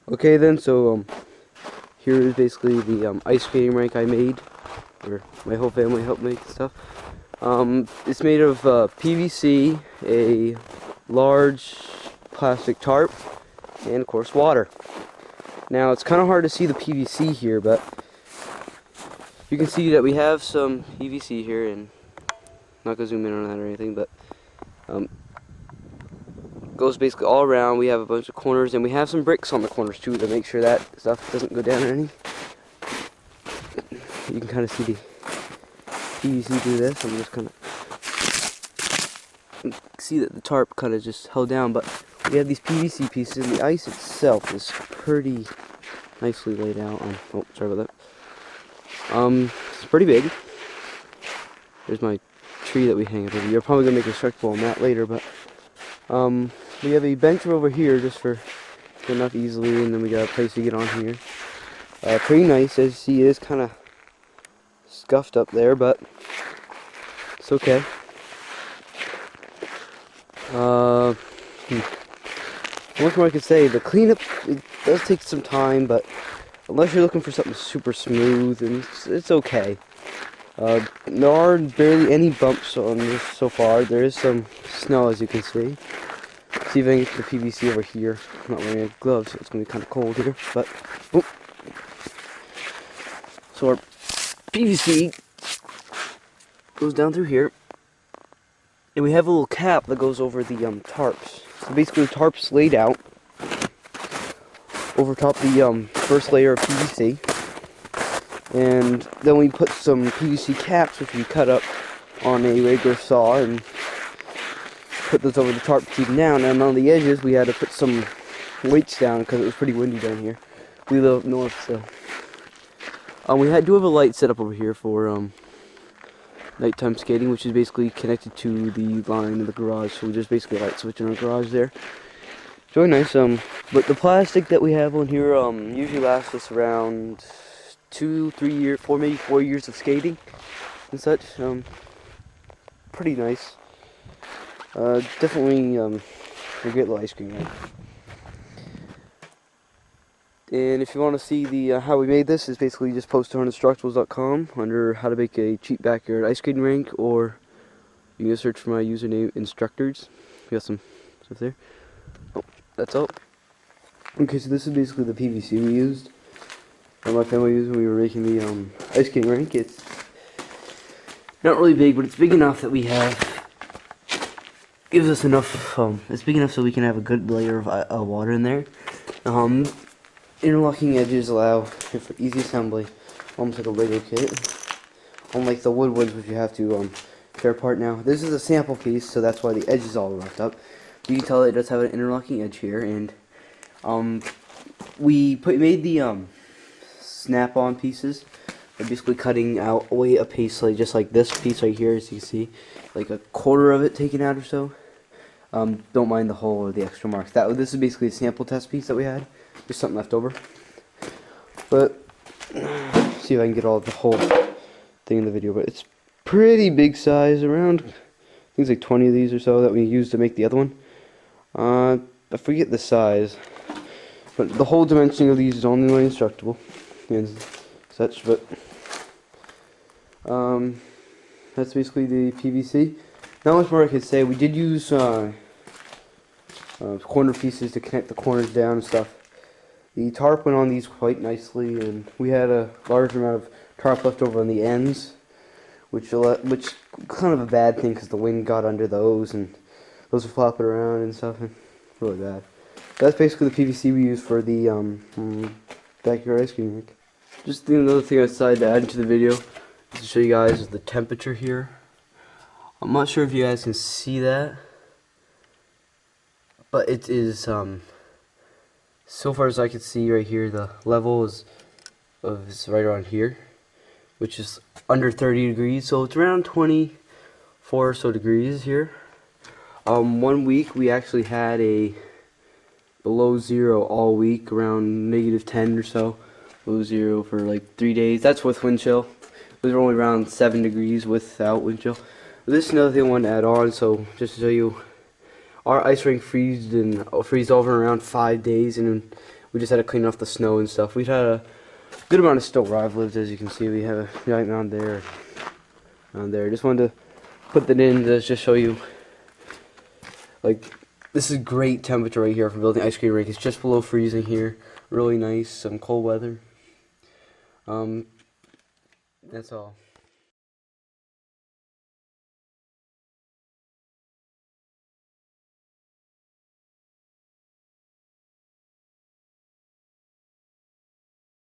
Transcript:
Okay then, so here is basically the ice skating rink I made, or my whole family helped make and stuff. It's made of PVC, a large plastic tarp, and of course water. Now it's kind of hard to see the PVC here, but you can see that we have some PVC here, and I'm not gonna zoom in on that or anything, but goes basically all around. We have a bunch of corners, and we have some bricks on the corners too to make sure that stuff doesn't go down or anything. You can kind of see the PVC through this. I'm just kind of see that the tarp kind of just held down, but we have these PVC pieces, and the ice itself is pretty nicely laid out. Oh, sorry about that. It's pretty big. There's my tree that we hang up over here. Probably gonna make a structural on that later, but we have a bench over here just for getting up easily, and then we got a place to get on here. Pretty nice. As you see, it is kind of scuffed up there, but it's okay. One more I could say, the cleanup, it does take some time, but unless you're looking for something super smooth, and it's okay. There are barely any bumps on this so far. There is some snow, as you can see. See if I can get the PVC over here. I'm not wearing gloves, so it's going to be kind of cold here. But, oh. So our PVC goes down through here. And we have a little cap that goes over the tarps. So basically the tarps laid out over top the first layer of PVC. And then we put some PVC caps, which we cut up on a regular saw, and put those over the tarp to keep them down. And on the edges we had to put some weights down because it was pretty windy down here. We live up north, so we do have a light set up over here for nighttime skating, which is basically connected to the line in the garage. So we just basically light switch in our garage there. It's really nice. But the plastic that we have on here usually lasts us around 2, 3 years, maybe 4 years of skating and such. Pretty nice. Definitely a great little ice cream rink. And if you want to see the how we made this, is basically just post it on instructables.com under how to make a cheap backyard ice skating rink, or you can just search for my username instructors. We got some stuff there. Oh, that's all. Okay, so this is basically the PVC we used, that my family used when we were making the ice skating rink. It's not really big, but it's big enough that we have, gives us enough, it's big enough so we can have a good layer of water in there. Interlocking edges allow for easy assembly, almost like a Lego kit. Unlike the wood ones, which you have to tear apart. Now, this is a sample piece, so that's why the edge is all roughed up. You can tell it does have an interlocking edge here, and we made the snap-on pieces by basically cutting out away a piece, like just like this piece right here, as you can see, like a quarter of it taken out or so. Don't mind the hole or the extra marks. This is basically a sample test piece that we had. Just something left over. But see if I can get all the whole thing in the video. But it's pretty big size, around I think it's like 20 of these or so that we used to make the other one. I forget the size, but the whole dimension of these is only my instructable and such. But that's basically the PVC. Not much more I could say. We did use corner pieces to connect the corners down and stuff. The tarp went on these quite nicely, and we had a large amount of tarp left over on the ends, which kind of a bad thing because the wind got under those, and those were flopping around and stuff, and really bad. That's basically the PVC we used for the backyard ice cream rink. Just another thing I decided to add into the video is to show you guys the temperature here. I'm not sure if you guys can see that, but it is so far as I can see right here, the level is right around here, which is under 30 degrees, so it's around 24 or so degrees here. 1 week we actually had a below zero all week, around -10 or so, below zero for like 3 days. That's with wind chill. It was only around 7 degrees without wind chill. This is another thing I want to add on, so just to show you, our ice rink freezed over in around 5 days, and We just had to clean off the snow and stuff. We've had a good amount of snow where I've lived, as you can see. We have a giant mound there, Just wanted to put that in to just show you, like, this is great temperature right here for building ice skating rink. It's just below freezing here. Really nice, some cold weather. That's all.